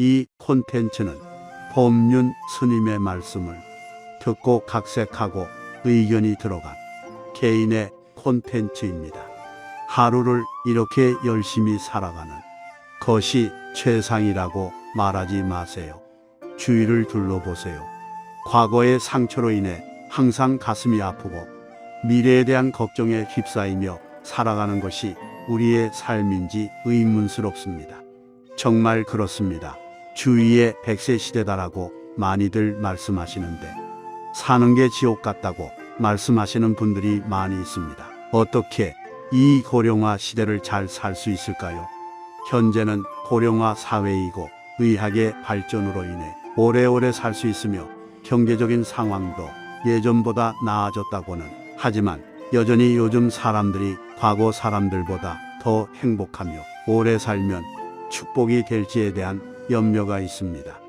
이 콘텐츠는 법륜 스님의 말씀을 듣고 각색하고 의견이 들어간 개인의 콘텐츠입니다. 하루를 이렇게 열심히 살아가는 것이 최상이라고 말하지 마세요. 주위를 둘러보세요. 과거의 상처로 인해 항상 가슴이 아프고 미래에 대한 걱정에 휩싸이며 살아가는 것이 우리의 삶인지 의문스럽습니다. 정말 그렇습니다. 주위에 100세 시대다라고 많이들 말씀하시는데 사는 게 지옥 같다고 말씀하시는 분들이 많이 있습니다. 어떻게 이 고령화 시대를 잘 살 수 있을까요? 현재는 고령화 사회이고 의학의 발전으로 인해 오래오래 살 수 있으며 경제적인 상황도 예전보다 나아졌다고는 하지만 여전히 요즘 사람들이 과거 사람들보다 더 행복하며 오래 살면 축복이 될지에 대한 염려가 있습니다.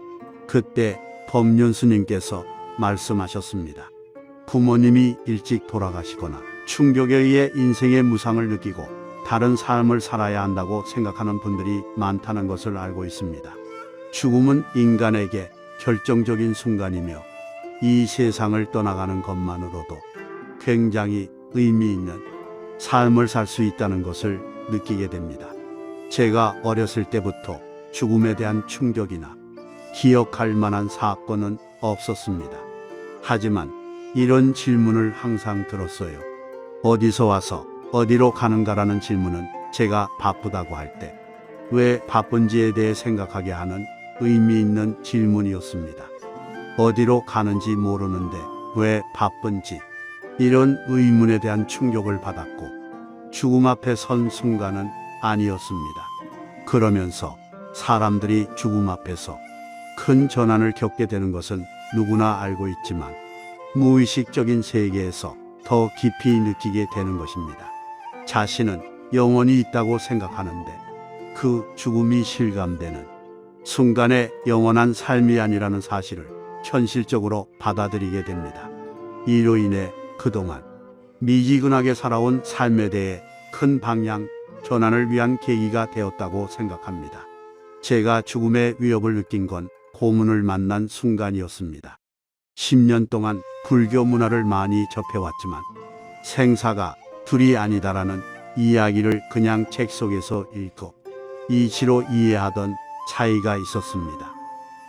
그때 법륜 스님께서 말씀하셨습니다. 부모님이 일찍 돌아가시거나 충격에 의해 인생의 무상을 느끼고 다른 삶을 살아야 한다고 생각하는 분들이 많다는 것을 알고 있습니다. 죽음은 인간에게 결정적인 순간이며 이 세상을 떠나가는 것만으로도 굉장히 의미 있는 삶을 살 수 있다는 것을 느끼게 됩니다. 제가 어렸을 때부터 죽음에 대한 충격이나 기억할 만한 사건은 없었습니다. 하지만 이런 질문을 항상 들었어요. 어디서 와서 어디로 가는가라는 질문은 제가 바쁘다고 할 때 왜 바쁜지에 대해 생각하게 하는 의미 있는 질문이었습니다. 어디로 가는지 모르는데 왜 바쁜지 이런 의문에 대한 충격을 받았고 죽음 앞에 선 순간은 아니었습니다. 그러면서 사람들이 죽음 앞에서 큰 전환을 겪게 되는 것은 누구나 알고 있지만 무의식적인 세계에서 더 깊이 느끼게 되는 것입니다. 자신은 영원히 있다고 생각하는데 그 죽음이 실감되는 순간에 영원한 삶이 아니라는 사실을 현실적으로 받아들이게 됩니다. 이로 인해 그동안 미지근하게 살아온 삶에 대해 큰 방향 전환을 위한 계기가 되었다고 생각합니다. 제가 죽음의 위협을 느낀 건 고문을 만난 순간이었습니다. 10년 동안 불교 문화를 많이 접해왔지만 생사가 둘이 아니다라는 이야기를 그냥 책 속에서 읽고 이치로 이해하던 차이가 있었습니다.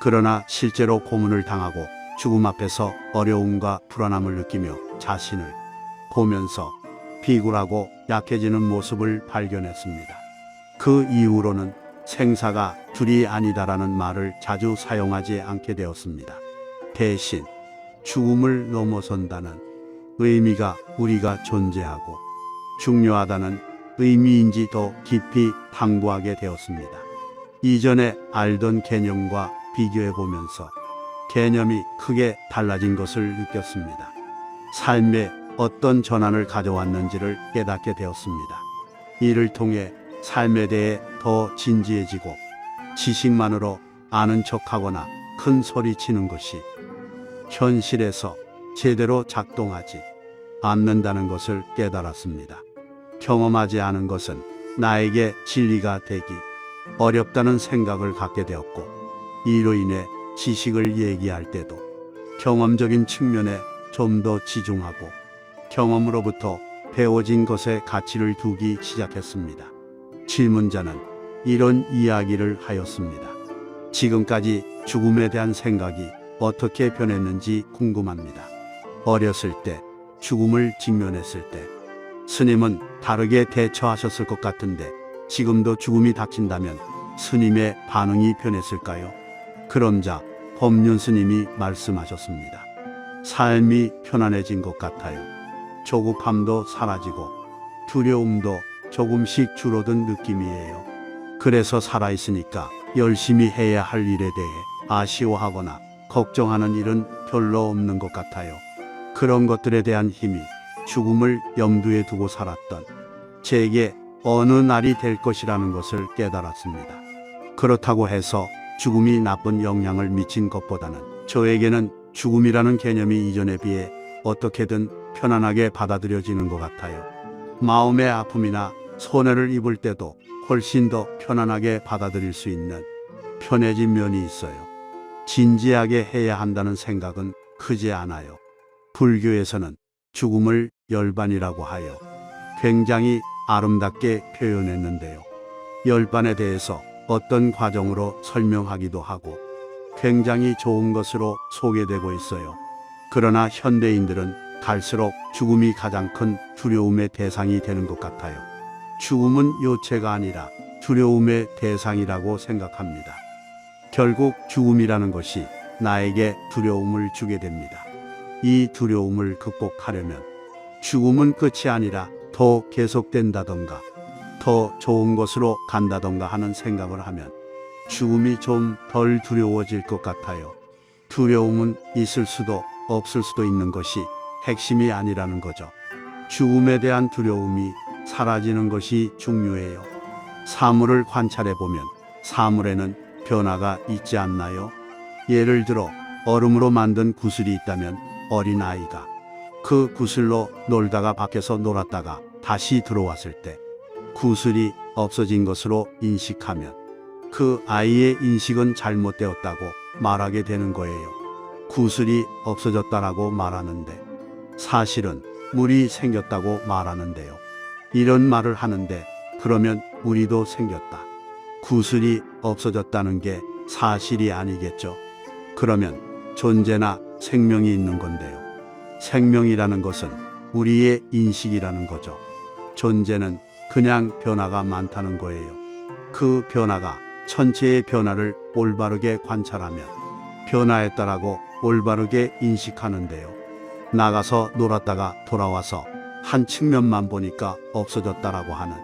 그러나 실제로 고문을 당하고 죽음 앞에서 어려움과 불안함을 느끼며 자신을 보면서 비굴하고 약해지는 모습을 발견했습니다. 그 이후로는 생사가 둘이 아니다라는 말을 자주 사용하지 않게 되었습니다. 대신 죽음을 넘어선다는 의미가 우리가 존재하고 중요하다는 의미인지 더 깊이 탐구하게 되었습니다. 이전에 알던 개념과 비교해 보면서 개념이 크게 달라진 것을 느꼈습니다. 삶에 어떤 전환을 가져왔는지를 깨닫게 되었습니다. 이를 통해 삶에 대해 더 진지해지고 지식만으로 아는 척하거나 큰 소리 치는 것이 현실에서 제대로 작동하지 않는다는 것을 깨달았습니다. 경험하지 않은 것은 나에게 진리가 되기 어렵다는 생각을 갖게 되었고 이로 인해 지식을 얘기할 때도 경험적인 측면에 좀 더 치중하고 경험으로부터 배워진 것에 가치를 두기 시작했습니다. 질문자는 이런 이야기를 하였습니다. 지금까지 죽음에 대한 생각이 어떻게 변했는지 궁금합니다. 어렸을 때 죽음을 직면했을 때 스님은 다르게 대처하셨을 것 같은데 지금도 죽음이 닥친다면 스님의 반응이 변했을까요? 그럼자 법륜 스님이 말씀하셨습니다. 삶이 편안해진 것 같아요. 조급함도 사라지고 두려움도 조금씩 줄어든 느낌이에요. 그래서 살아있으니까 열심히 해야 할 일에 대해 아쉬워하거나 걱정하는 일은 별로 없는 것 같아요. 그런 것들에 대한 힘이 죽음을 염두에 두고 살았던 제게 어느 날이 될 것이라는 것을 깨달았습니다. 그렇다고 해서 죽음이 나쁜 영향을 미친 것보다는 저에게는 죽음이라는 개념이 이전에 비해 어떻게든 편안하게 받아들여지는 것 같아요. 마음의 아픔이나 손해를 입을 때도 훨씬 더 편안하게 받아들일 수 있는 편해진 면이 있어요. 진지하게 해야 한다는 생각은 크지 않아요. 불교에서는 죽음을 열반이라고 하여 굉장히 아름답게 표현했는데요. 열반에 대해서 어떤 과정으로 설명하기도 하고 굉장히 좋은 것으로 소개되고 있어요. 그러나 현대인들은 갈수록 죽음이 가장 큰 두려움의 대상이 되는 것 같아요. 죽음은 요체가 아니라 두려움의 대상이라고 생각합니다. 결국 죽음이라는 것이 나에게 두려움을 주게 됩니다. 이 두려움을 극복하려면 죽음은 끝이 아니라 더 계속된다던가 더 좋은 것으로 간다던가 하는 생각을 하면 죽음이 좀 덜 두려워질 것 같아요. 두려움은 있을 수도 없을 수도 있는 것이 핵심이 아니라는 거죠. 죽음에 대한 두려움이 사라지는 것이 중요해요. 사물을 관찰해 보면 사물에는 변화가 있지 않나요? 예를 들어 얼음으로 만든 구슬이 있다면 어린아이가 그 구슬로 놀다가 밖에서 놀았다가 다시 들어왔을 때 구슬이 없어진 것으로 인식하면 그 아이의 인식은 잘못되었다고 말하게 되는 거예요. 구슬이 없어졌다라고 말하는데 사실은 물이 생겼다고 말하는데요. 이런 말을 하는데 그러면 물이도 생겼다. 구슬이 없어졌다는 게 사실이 아니겠죠. 그러면 존재나 생명이 있는 건데요. 생명이라는 것은 우리의 인식이라는 거죠. 존재는 그냥 변화가 많다는 거예요. 그 변화가 천체의 변화를 올바르게 관찰하면 변화했다라고 올바르게 인식하는데요. 나가서 놀았다가 돌아와서 한 측면만 보니까 없어졌다라고 하는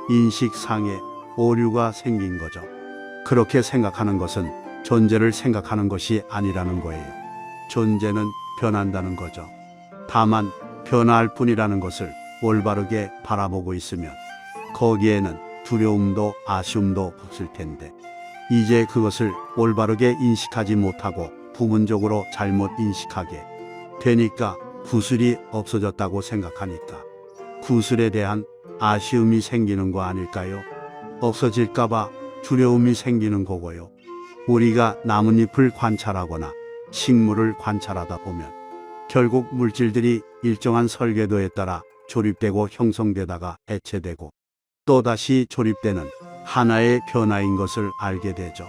인식상의 오류가 생긴 거죠. 그렇게 생각하는 것은 존재를 생각하는 것이 아니라는 거예요. 존재는 변한다는 거죠. 다만 변화할 뿐이라는 것을 올바르게 바라보고 있으면 거기에는 두려움도 아쉬움도 없을 텐데 이제 그것을 올바르게 인식하지 못하고 부분적으로 잘못 인식하게 되니까 구슬이 없어졌다고 생각하니까 구슬에 대한 아쉬움이 생기는 거 아닐까요? 없어질까봐 두려움이 생기는 거고요. 우리가 나뭇잎을 관찰하거나 식물을 관찰하다 보면 결국 물질들이 일정한 설계도에 따라 조립되고 형성되다가 해체되고 또다시 조립되는 하나의 변화인 것을 알게 되죠.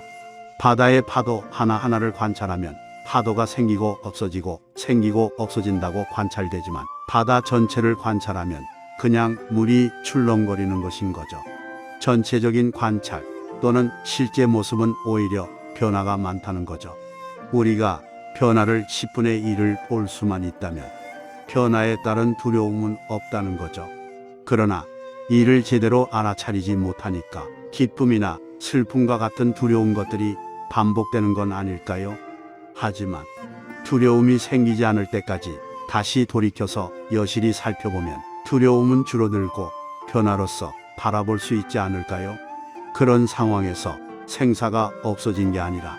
바다의 파도 하나하나를 관찰하면 파도가 생기고 없어진다고 관찰되지만 바다 전체를 관찰하면 그냥 물이 출렁거리는 것인 거죠. 전체적인 관찰 또는 실제 모습은 오히려 변화가 많다는 거죠. 우리가 변화를 10분의 1을 볼 수만 있다면 변화에 따른 두려움은 없다는 거죠. 그러나 이를 제대로 알아차리지 못하니까 기쁨이나 슬픔과 같은 두려운 것들이 반복되는 건 아닐까요? 하지만 두려움이 생기지 않을 때까지 다시 돌이켜서 여실히 살펴보면 두려움은 줄어들고 변화로서 바라볼 수 있지 않을까요? 그런 상황에서 생사가 없어진 게 아니라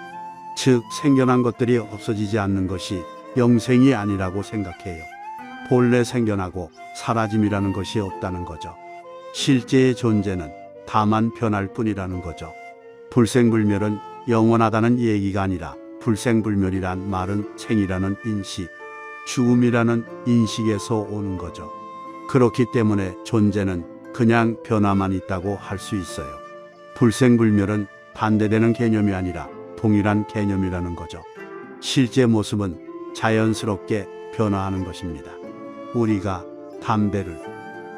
즉 생겨난 것들이 없어지지 않는 것이 영생이 아니라고 생각해요. 본래 생겨나고 사라짐이라는 것이 없다는 거죠. 실제의 존재는 다만 변할 뿐이라는 거죠. 불생불멸은 영원하다는 얘기가 아니라 불생불멸이란 말은 생이라는 인식, 죽음이라는 인식에서 오는 거죠. 그렇기 때문에 존재는 그냥 변화만 있다고 할 수 있어요. 불생불멸은 반대되는 개념이 아니라 동일한 개념이라는 거죠. 실제 모습은 자연스럽게 변화하는 것입니다. 우리가 담배를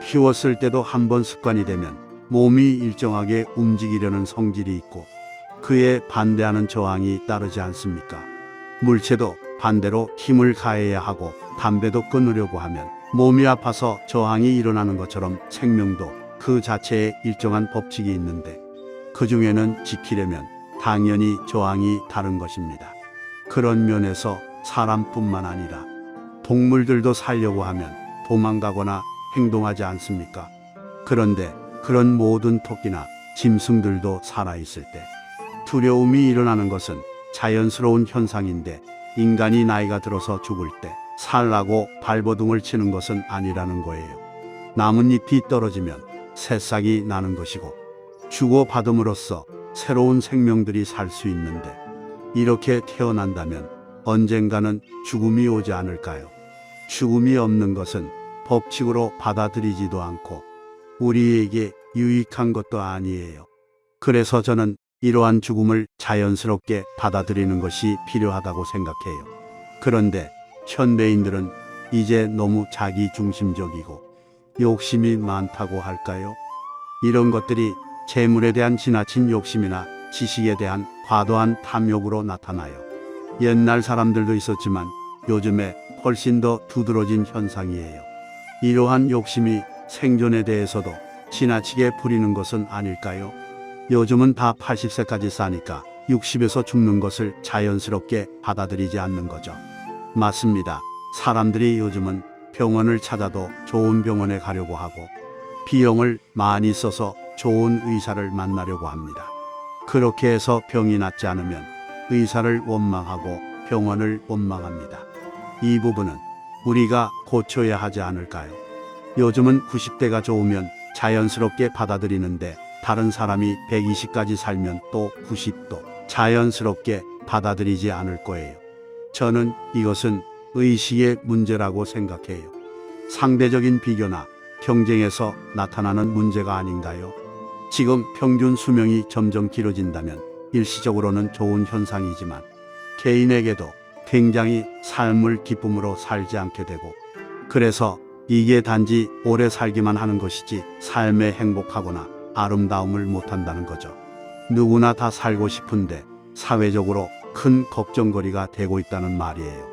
피웠을 때도 한번 습관이 되면 몸이 일정하게 움직이려는 성질이 있고 그에 반대하는 저항이 따르지 않습니까? 물체도 반대로 힘을 가해야 하고 담배도 끊으려고 하면 몸이 아파서 저항이 일어나는 것처럼 생명도 그 자체에 일정한 법칙이 있는데 그 중에는 지키려면 당연히 저항이 다른 것입니다. 그런 면에서 사람뿐만 아니라 동물들도 살려고 하면 도망가거나 행동하지 않습니까? 그런데 그런 모든 토끼나 짐승들도 살아있을 때 두려움이 일어나는 것은 자연스러운 현상인데 인간이 나이가 들어서 죽을 때 살라고 발버둥을 치는 것은 아니라는 거예요. 나뭇잎이 떨어지면 새싹이 나는 것이고 주고받음으로써 새로운 생명들이 살 수 있는데 이렇게 태어난다면 언젠가는 죽음이 오지 않을까요? 죽음이 없는 것은 법칙으로 받아들이지도 않고 우리에게 유익한 것도 아니에요. 그래서 저는 이러한 죽음을 자연스럽게 받아들이는 것이 필요하다고 생각해요. 그런데 현대인들은 이제 너무 자기중심적이고 욕심이 많다고 할까요? 이런 것들이 재물에 대한 지나친 욕심이나 지식에 대한 과도한 탐욕으로 나타나요. 옛날 사람들도 있었지만 요즘에 훨씬 더 두드러진 현상이에요. 이러한 욕심이 생존에 대해서도 지나치게 부리는 것은 아닐까요? 요즘은 다 80세까지 사니까 60에서 죽는 것을 자연스럽게 받아들이지 않는 거죠. 맞습니다. 사람들이 요즘은 병원을 찾아도 좋은 병원에 가려고 하고 비용을 많이 써서 좋은 의사를 만나려고 합니다. 그렇게 해서 병이 낫지 않으면 의사를 원망하고 병원을 원망합니다. 이 부분은 우리가 고쳐야 하지 않을까요? 요즘은 90대가 좋으면 자연스럽게 받아들이는데 다른 사람이 120까지 살면 또 90도 자연스럽게 받아들이지 않을 거예요. 저는 이것은 의식의 문제라고 생각해요. 상대적인 비교나 경쟁에서 나타나는 문제가 아닌가요? 지금 평균 수명이 점점 길어진다면 일시적으로는 좋은 현상이지만 개인에게도 굉장히 삶을 기쁨으로 살지 않게 되고 그래서 이게 단지 오래 살기만 하는 것이지 삶에 행복하거나 아름다움을 못한다는 거죠. 누구나 다 살고 싶은데 사회적으로 큰 걱정거리가 되고 있다는 말이에요.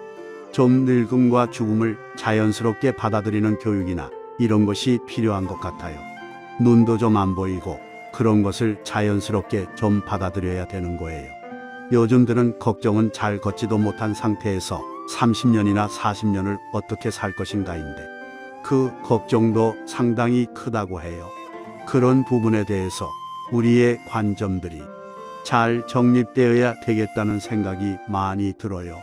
좀 늙음과 죽음을 자연스럽게 받아들이는 교육이나 이런 것이 필요한 것 같아요. 눈도 좀 안 보이고 그런 것을 자연스럽게 좀 받아들여야 되는 거예요. 요즘들은 걱정은 잘 걷지도 못한 상태에서 30년이나 40년을 어떻게 살 것인가인데 그 걱정도 상당히 크다고 해요. 그런 부분에 대해서 우리의 관점들이 잘 정립되어야 되겠다는 생각이 많이 들어요.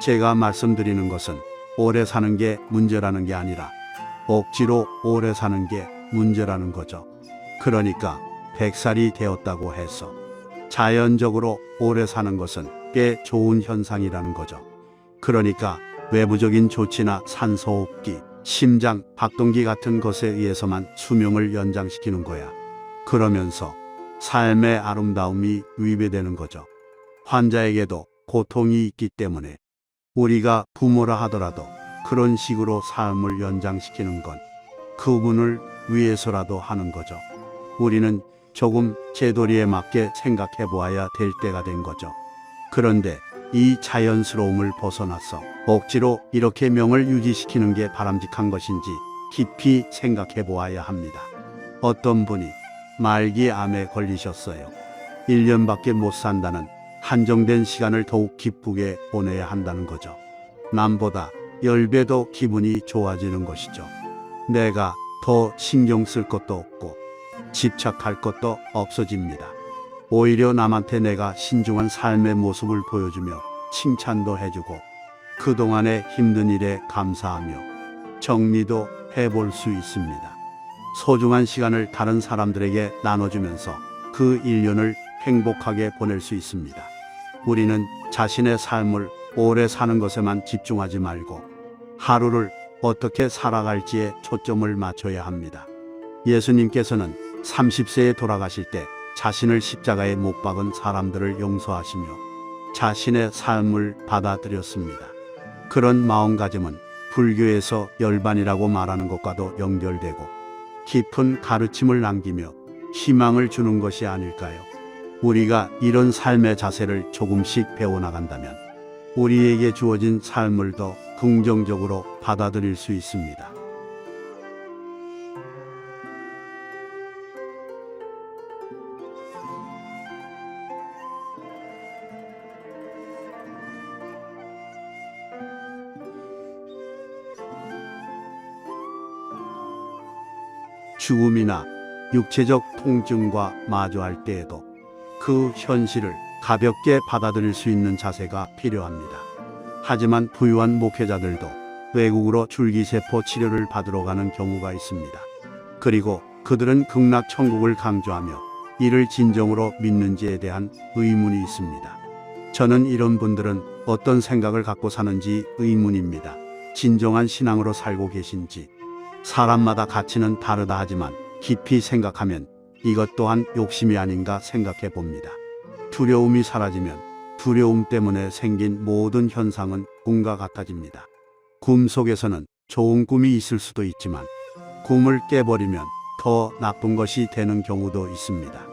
제가 말씀드리는 것은 오래 사는 게 문제라는 게 아니라 억지로 오래 사는 게 문제라는 거죠. 그러니까 100살이 되었다고 해서 자연적으로 오래 사는 것은 꽤 좋은 현상이라는 거죠. 그러니까 외부적인 조치나 산소호흡기, 심장, 박동기 같은 것에 의해서만 수명을 연장시키는 거야. 그러면서 삶의 아름다움이 위배되는 거죠. 환자에게도 고통이 있기 때문에 우리가 부모라 하더라도 그런 식으로 삶을 연장시키는 건 그분을 위해서라도 하는 거죠. 우리는 조금 제도리에 맞게 생각해 보아야 될 때가 된 거죠. 그런데 이 자연스러움을 벗어나서 억지로 이렇게 명을 유지시키는 게 바람직한 것인지 깊이 생각해 보아야 합니다. 어떤 분이 말기 암에 걸리셨어요. 1년밖에 못 산다는 한정된 시간을 더욱 기쁘게 보내야 한다는 거죠. 남보다 10배도 기분이 좋아지는 것이죠. 내가 더 신경 쓸 것도 없고 집착할 것도 없어집니다. 오히려 남한테 내가 신중한 삶의 모습을 보여주며 칭찬도 해주고 그동안의 힘든 일에 감사하며 정리도 해볼 수 있습니다. 소중한 시간을 다른 사람들에게 나눠주면서 그 1년을 행복하게 보낼 수 있습니다. 우리는 자신의 삶을 오래 사는 것에만 집중하지 말고 하루를 어떻게 살아갈지에 초점을 맞춰야 합니다. 예수님께서는 30세에 돌아가실 때 자신을 십자가에 못 박은 사람들을 용서하시며 자신의 삶을 받아들였습니다. 그런 마음가짐은 불교에서 열반이라고 말하는 것과도 연결되고 깊은 가르침을 남기며 희망을 주는 것이 아닐까요? 우리가 이런 삶의 자세를 조금씩 배워나간다면 우리에게 주어진 삶을 더 긍정적으로 받아들일 수 있습니다. 죽음이나 육체적 통증과 마주할 때에도 그 현실을 가볍게 받아들일 수 있는 자세가 필요합니다. 하지만 부유한 목회자들도 외국으로 줄기세포 치료를 받으러 가는 경우가 있습니다. 그리고 그들은 극락천국을 강조하며 이를 진정으로 믿는지에 대한 의문이 있습니다. 저는 이런 분들은 어떤 생각을 갖고 사는지 의문입니다. 진정한 신앙으로 살고 계신지. 사람마다 가치는 다르다 하지만 깊이 생각하면 이것 또한 욕심이 아닌가 생각해 봅니다. 두려움이 사라지면 두려움 때문에 생긴 모든 현상은 꿈과 같아집니다. 꿈 속에서는 좋은 꿈이 있을 수도 있지만 꿈을 깨버리면 더 나쁜 것이 되는 경우도 있습니다.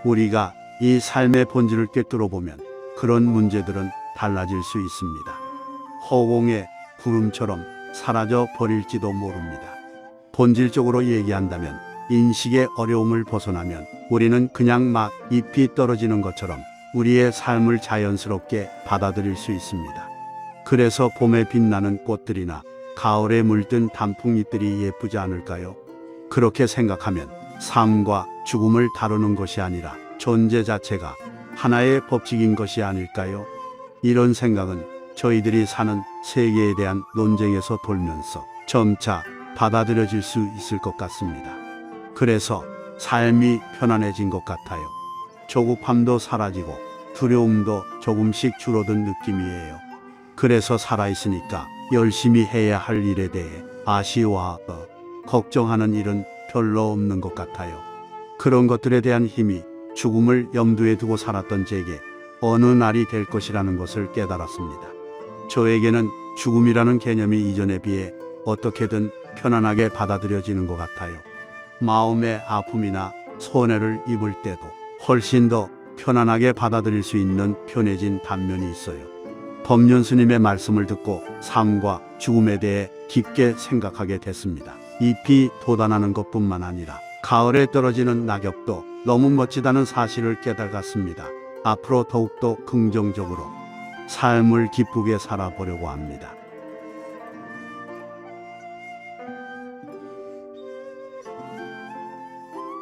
우리가 이 삶의 본질을 꿰뚫어 보면 그런 문제들은 달라질 수 있습니다. 허공의 구름처럼 사라져 버릴지도 모릅니다. 본질적으로 얘기한다면 인식의 어려움을 벗어나면 우리는 그냥 막 잎이 떨어지는 것처럼 우리의 삶을 자연스럽게 받아들일 수 있습니다. 그래서 봄에 빛나는 꽃들이나 가을에 물든 단풍잎들이 예쁘지 않을까요? 그렇게 생각하면 삶과 죽음을 다루는 것이 아니라 존재 자체가 하나의 법칙인 것이 아닐까요? 이런 생각은 저희들이 사는 세계에 대한 논쟁에서 돌면서 점차 받아들여질 수 있을 것 같습니다. 그래서 삶이 편안해진 것 같아요. 조급함도 사라지고 두려움도 조금씩 줄어든 느낌이에요. 그래서 살아있으니까 열심히 해야 할 일에 대해 아쉬워하고 걱정하는 일은 별로 없는 것 같아요. 그런 것들에 대한 힘이 죽음을 염두에 두고 살았던 제게 어느 날이 될 것이라는 것을 깨달았습니다. 저에게는 죽음이라는 개념이 이전에 비해 어떻게든 편안하게 받아들여지는 것 같아요. 마음의 아픔이나 손해를 입을 때도 훨씬 더 편안하게 받아들일 수 있는 편해진 단면이 있어요. 법륜 스님의 말씀을 듣고 삶과 죽음에 대해 깊게 생각하게 됐습니다. 잎이 돋아나는 것뿐만 아니라 가을에 떨어지는 낙엽도 너무 멋지다는 사실을 깨달았습니다. 앞으로 더욱더 긍정적으로 삶을 기쁘게 살아보려고 합니다.